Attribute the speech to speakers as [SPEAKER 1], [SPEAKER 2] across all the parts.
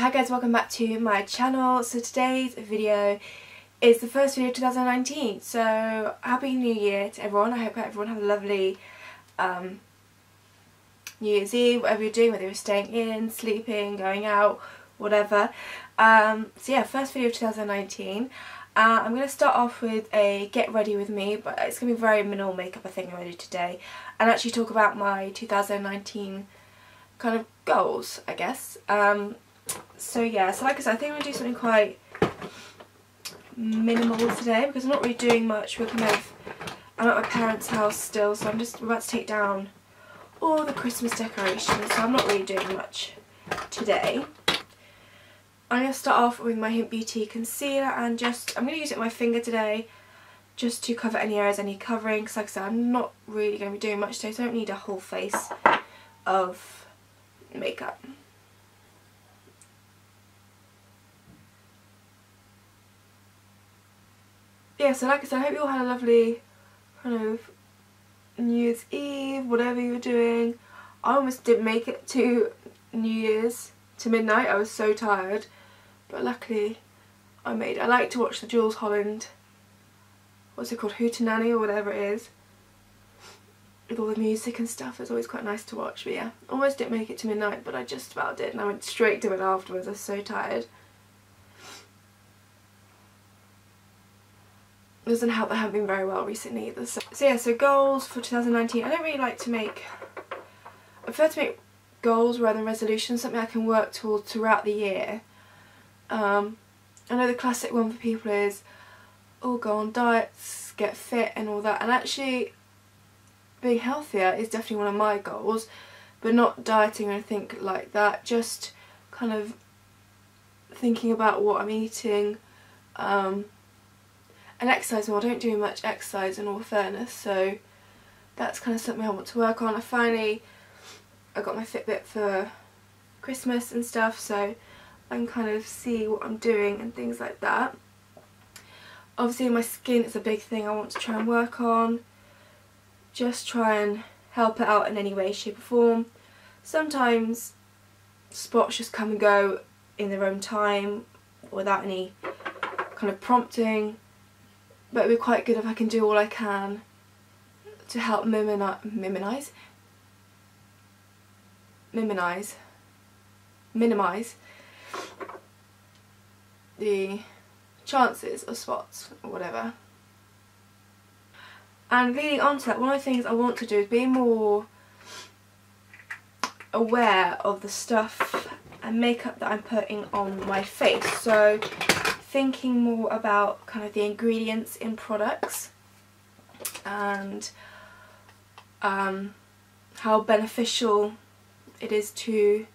[SPEAKER 1] Hi guys, welcome back to my channel. So today's video is the first video of 2019. So happy new year to everyone. I hope everyone had a lovely New Year's Eve, whatever you're doing, whether you're staying in, sleeping, going out, whatever. So yeah, first video of 2019. I'm going to start off with a get ready with me, but it's going to be very minimal makeup I think I'm going to do today, and actually talk about my 2019 kind of goals, I guess. So yeah, so like I said, I think I'm going to do something quite minimal today because I'm not really doing much. I'm at my parents' house still, so I'm just about to take down all the Christmas decorations, so I'm not really doing much today. I'm going to start off with my Hint Beauty concealer, and I'm going to use it on my finger today just to cover any areas I need covering, because like I said, I'm not really going to be doing much today, so I don't need a whole face of makeup. Yeah, so like I said, I hope you all had a lovely kind of New Year's Eve, whatever you were doing. I almost didn't make it to New Year's, to midnight. I was so tired, but luckily I made it. I like to watch the Jules Holland, what's it called, Hootenanny or whatever it is, with all the music and stuff. It's always quite nice to watch. But yeah, almost didn't make it to midnight, but I just about did, and I went straight to bed afterwards. I was so tired. It doesn't help that I haven't been very well recently either. So yeah, so goals for 2019. I don't really like to make, I prefer to make goals rather than resolutions, something I can work towards throughout the year. I know the classic one for people is, oh, go on diets, get fit and all that, and actually being healthier is definitely one of my goals, but not dieting or anything like that, just kind of thinking about what I'm eating, and exercise more. I don't do much exercise in all fairness, so that's kind of something I want to work on. I got my Fitbit for Christmas and stuff, so I can kind of see what I'm doing and things like that. Obviously my skin is a big thing I want to try and work on. Just try and help it out in any way, shape or form. Sometimes spots just come and go in their own time without any kind of prompting, but it'd be quite good if I can do all I can to help minimize the chances of spots or whatever. And leading on to that, one of the things I want to do is be more aware of the stuff and makeup that I'm putting on my face. So thinking more about kind of the ingredients in products and how beneficial it is to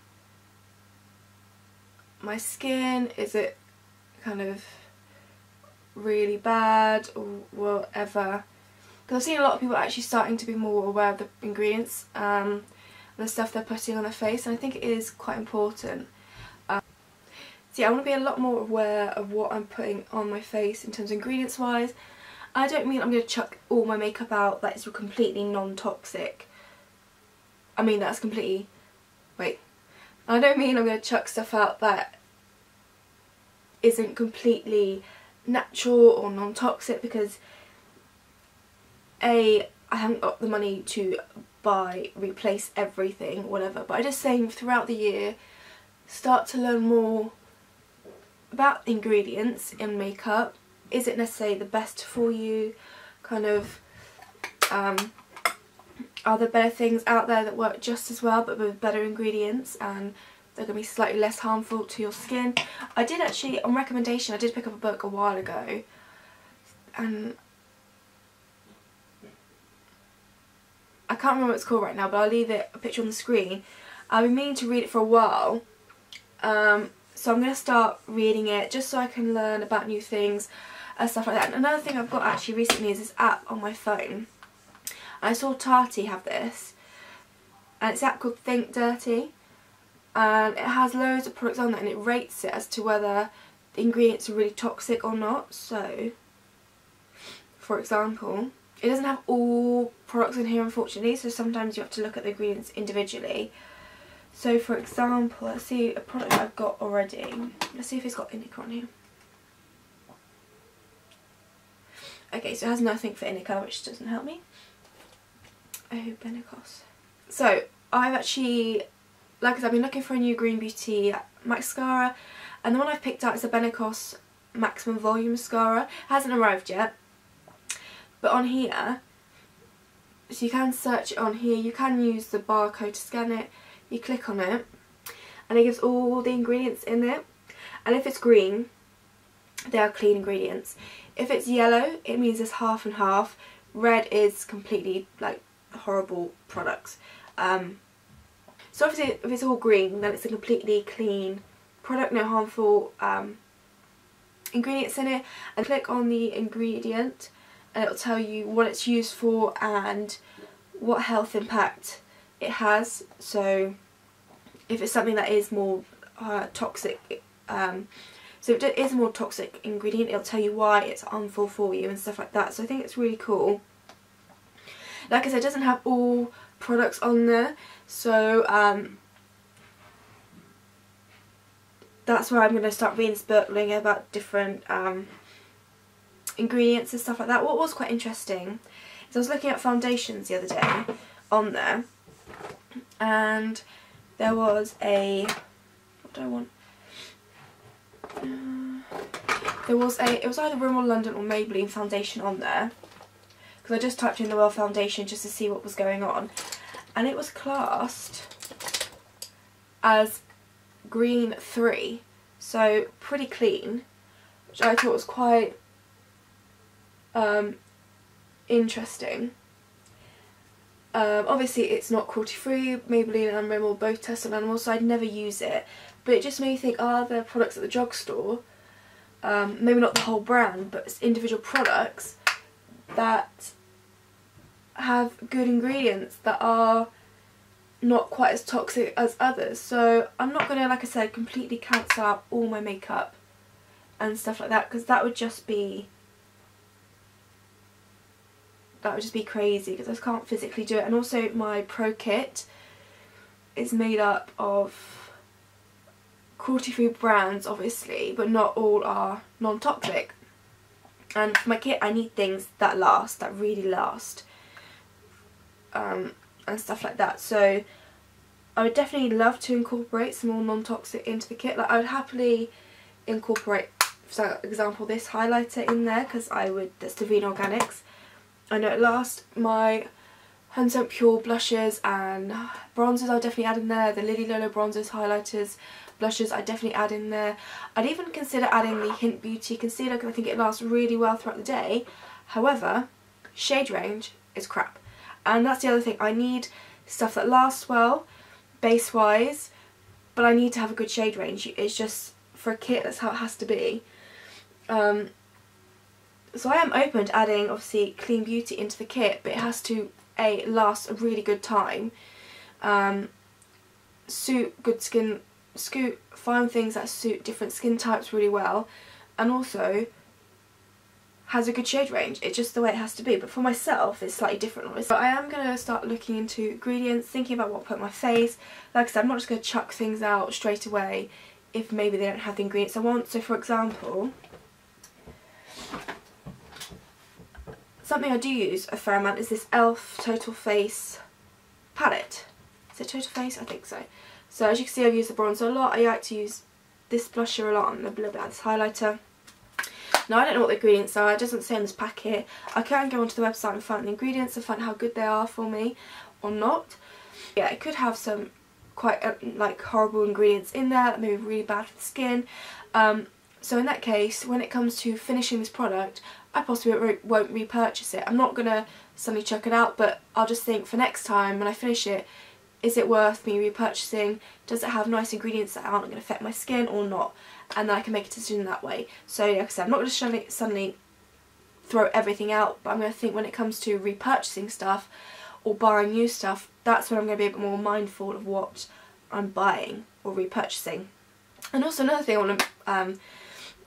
[SPEAKER 1] my skin. Is it kind of really bad or whatever? Because I've seen a lot of people actually starting to be more aware of the ingredients and the stuff they're putting on their face, and I think it is quite important. So yeah, I want to be a lot more aware of what I'm putting on my face in terms of ingredients wise. I don't mean I'm going to chuck all my makeup out that is completely non-toxic. I mean that's completely... wait. I don't mean I'm going to chuck stuff out that isn't completely natural or non-toxic, because I haven't got the money to replace everything, whatever, but I'm just saying throughout the year start to learn more about ingredients in makeup. Is it necessarily the best for you? Kind of are there better things out there that work just as well but with better ingredients and they're going to be slightly less harmful to your skin? I did actually, on recommendation, I did pick up a book a while ago, and I can't remember what it's called right now, but I'll leave a picture on the screen. I've been meaning to read it for a while, so I'm going to start reading it just so I can learn about new things and stuff like that. And another thing I've got actually recently is this app on my phone. I saw Tati have this, and it's an app called Think Dirty, and it has loads of products on there and it rates it as to whether the ingredients are really toxic or not. So, for example, it doesn't have all products in here unfortunately, so sometimes you have to look at the ingredients individually. So for example, let's see a product I've got already. Let's see if it's got indica on here. Okay, so it has nothing for indica, which doesn't help me. Oh, Benecos. So I've actually, like I said, I've been looking for a new Green Beauty mascara, and the one I've picked out is the Benecos Maximum Volume Mascara. It hasn't arrived yet, but on here, so you can search it on here, you can use the barcode to scan it, you click on it, and it gives all the ingredients in it, and if it's green, they are clean ingredients. If it's yellow, it means it's half and half. Red is completely like horrible products. So obviously if it's all green, then it's a completely clean product, no harmful ingredients in it. And click on the ingredient and it'll tell you what it's used for and what health impact it has. So if it's something that is more toxic, so if it is a more toxic ingredient, it'll tell you why it's harmful for you and stuff like that. So I think it's really cool. Like I said, it doesn't have all products on there, so that's where I'm going to start reading about different ingredients and stuff like that. What was quite interesting is I was looking at foundations the other day on there, and there was a, what do I want? There was a, it was either Rimmel London or Maybelline foundation on there, because I just typed in the word foundation just to see what was going on, and it was classed as green 3, so pretty clean, which I thought was quite interesting. Obviously it's not cruelty free. Maybelline and Rimmel both test on animals, so I'd never use it, but it just made me think, are there products at the drugstore, maybe not the whole brand, but individual products that have good ingredients that are not quite as toxic as others? So I'm not going to, like I said, completely cancel out all my makeup and stuff like that, because that would just be crazy, because I can't physically do it. And also my Pro Kit is made up of cruelty-free brands, obviously, but not all are non-toxic. And for my kit I need things that last, that really last, and stuff like that. So I would definitely love to incorporate some more non-toxic into the kit. Like I would happily incorporate, for example, this highlighter in there, because I would, that's Divine Organics. I know it lasts. My 100% Pure blushes and bronzers I'll definitely add in there. The Lily Lolo bronzers, highlighters, blushes I definitely add in there. I'd even consider adding the Hint Beauty concealer, because I think it lasts really well throughout the day. However, shade range is crap. And that's the other thing. I need stuff that lasts well, base wise, but I need to have a good shade range. It's just, for a kit, that's how it has to be. So I am open to adding, obviously, Clean Beauty into the kit, but it has to, A, last a really good time, suit good skin, find things that suit different skin types really well, and also has a good shade range. It's just the way it has to be. But for myself, it's slightly different. But I am going to start looking into ingredients, thinking about what to put on my face. Like I said, I'm not just going to chuck things out straight away if maybe they don't have the ingredients I want. So for example, something I do use a fair amount is this e.l.f. Total Face palette. Is it Total Face? I think so. So as you can see, I've used the bronzer a lot. I like to use this blusher a lot and a little bit of this highlighter. Now I don't know what the ingredients are, it doesn't say on this packet. I can go onto the website and find the ingredients and find how good they are for me or not. Yeah, it could have some quite like horrible ingredients in there that may be really bad for the skin. So in that case, when it comes to finishing this product, I possibly won't repurchase it. I'm not going to suddenly chuck it out, but I'll just think for next time when I finish it, is it worth me repurchasing? Does it have nice ingredients that aren't going to affect my skin or not? And then I can make a decision that way. So like I said, I'm not going to suddenly throw everything out, but I'm going to think when it comes to repurchasing stuff or buying new stuff, that's when I'm going to be a bit more mindful of what I'm buying or repurchasing. And also another thing I want to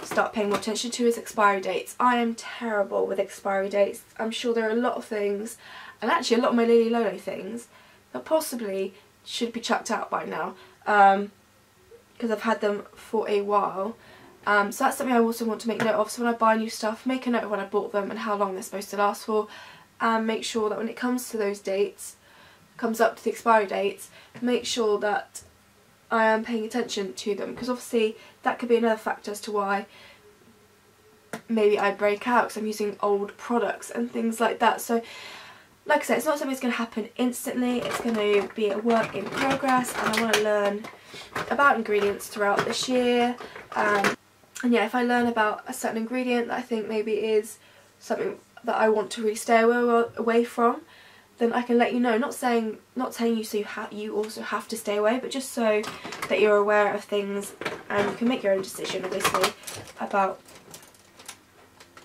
[SPEAKER 1] start paying more attention to is expiry dates. I am terrible with expiry dates. I'm sure there are a lot of things, and actually a lot of my Lily Lolo things, that possibly should be chucked out by now, because I've had them for a while. So that's something I also want to make note of. So when I buy new stuff, make a note of when I bought them and how long they're supposed to last for, and make sure that when it comes to those dates, comes up to the expiry dates, make sure that I am paying attention to them, because obviously that could be another factor as to why maybe I break out, because I'm using old products and things like that. So like I said, it's not something that's going to happen instantly, it's going to be a work in progress, and I want to learn about ingredients throughout this year. And yeah, if I learn about a certain ingredient that I think maybe is something that I want to really stay away from, then I can let you know. Not telling you so you also have to stay away, but just so that you're aware of things and you can make your own decision, obviously, about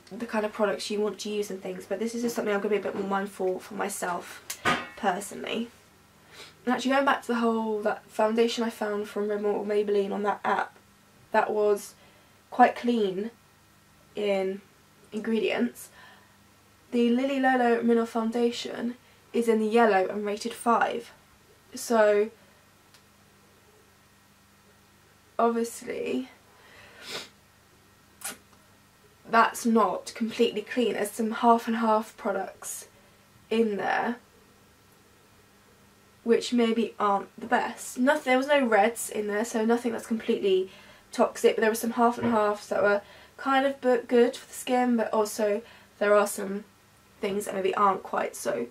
[SPEAKER 1] the kind of products you want to use and things. But this is just something I'm going to be a bit more mindful for myself personally. And actually, going back to that foundation I found from Rimmel or Maybelline on that app, that was quite clean in ingredients. The Lily Lolo Mineral Foundation is in the yellow and rated 5. So obviously that's not completely clean. There's some half and half products in there which maybe aren't the best. There was no reds in there, so nothing that's completely toxic, but there were some half and halves that were kind of good for the skin, but also there are some things that maybe aren't quite so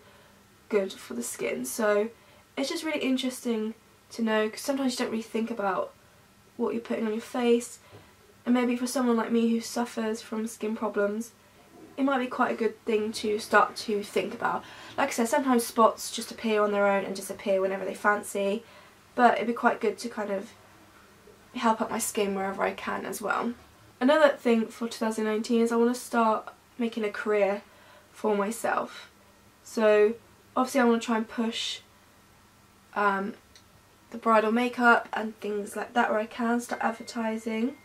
[SPEAKER 1] good for the skin. So it's just really interesting to know, because sometimes you don't really think about what you're putting on your face, and maybe for someone like me who suffers from skin problems, it might be quite a good thing to start to think about. Like I said, sometimes spots just appear on their own and disappear whenever they fancy, but it'd be quite good to kind of help out my skin wherever I can as well. Another thing for 2019 is I want to start making a career for myself. So obviously I want to try and push the bridal makeup and things like that where I can, start advertising.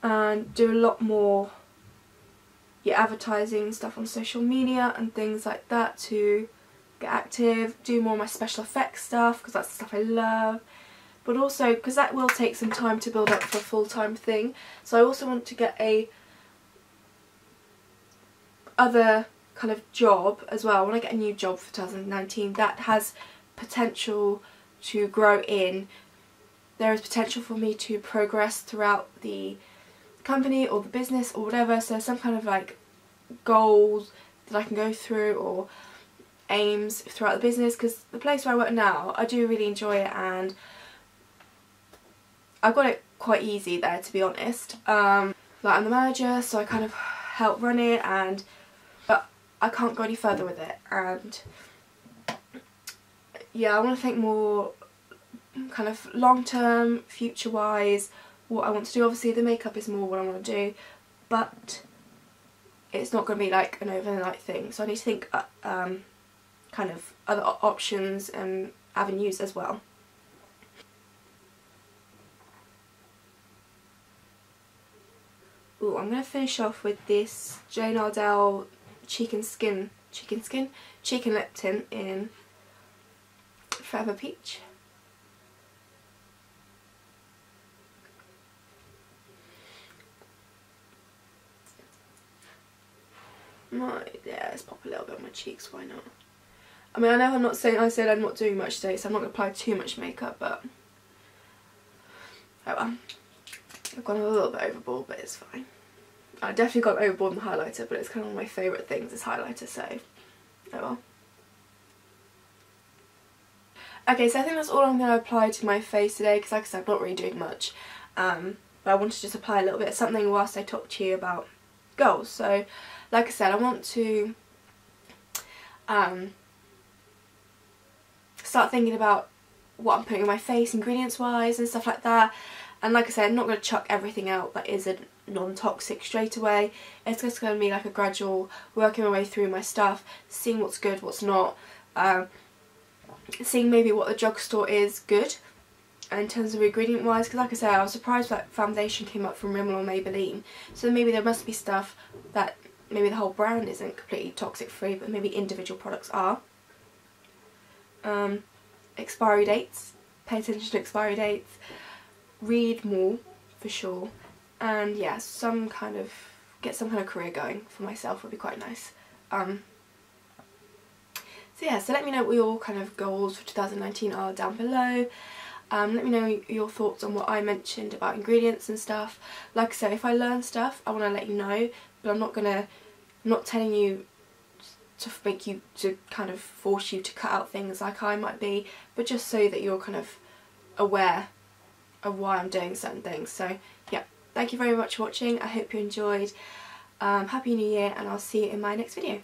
[SPEAKER 1] And do a lot more advertising stuff on social media and things like that to get active, do more of my special effects stuff because that's the stuff I love, but also because that will take some time to build up for a full-time thing. So I also want to get a other kind of job as well. I want to get a new job for 2019 that has potential to grow in. There is potential for me to progress throughout the company or the business or whatever, so some kind of like goals that I can go through or aims throughout the business, because the place where I work now, I do really enjoy it and I've got it quite easy there, to be honest. Like I'm the manager, so I kind of help run it, but I can't go any further with it. And yeah, I want to think more kind of long term, future wise, what I want to do. Obviously the makeup is more what I want to do, but it's not going to be like an overnight thing, so I need to think kind of other options and avenues as well. Ooh, I'm going to finish off with this Jane Ardell cheek and lip tint in Forever Peach. Let's pop a little bit on my cheeks, why not? I mean, I know I said I'm not doing much today, so I'm not going to apply too much makeup, but oh well. I've gone a little bit overboard, but it's fine. I definitely got overboard in the highlighter, but it's kind of one of my favourite things is highlighter, so oh well. Okay, so I think that's all I'm going to apply to my face today, because like I said, I'm not really doing much, but I want to just apply a little bit of something whilst I talk to you about goals. So like I said, I want to start thinking about what I'm putting on my face ingredients wise and stuff like that. And like I said, I'm not going to chuck everything out that isn't non-toxic straight away. It's just going to be like a gradual working my way through my stuff, seeing what's good, what's not, seeing maybe what the drugstore is good in terms of ingredient wise, because like I said, I was surprised that foundation came up from Rimmel or Maybelline, so maybe there must be stuff that maybe the whole brand isn't completely toxic free, but maybe individual products are. Expiry dates, pay attention to expiry dates, read more for sure, and yeah, get some kind of career going for myself would be quite nice. So yeah, so let me know what your kind of goals for 2019 are down below. Let me know your thoughts on what I mentioned about ingredients and stuff. Like I said, if I learn stuff, I want to let you know, but I'm not telling you to kind of force you to cut out things like I might be, but just so that you're kind of aware of why I'm doing certain things. So yeah, thank you very much for watching. I hope you enjoyed. Happy New Year, and I'll see you in my next video.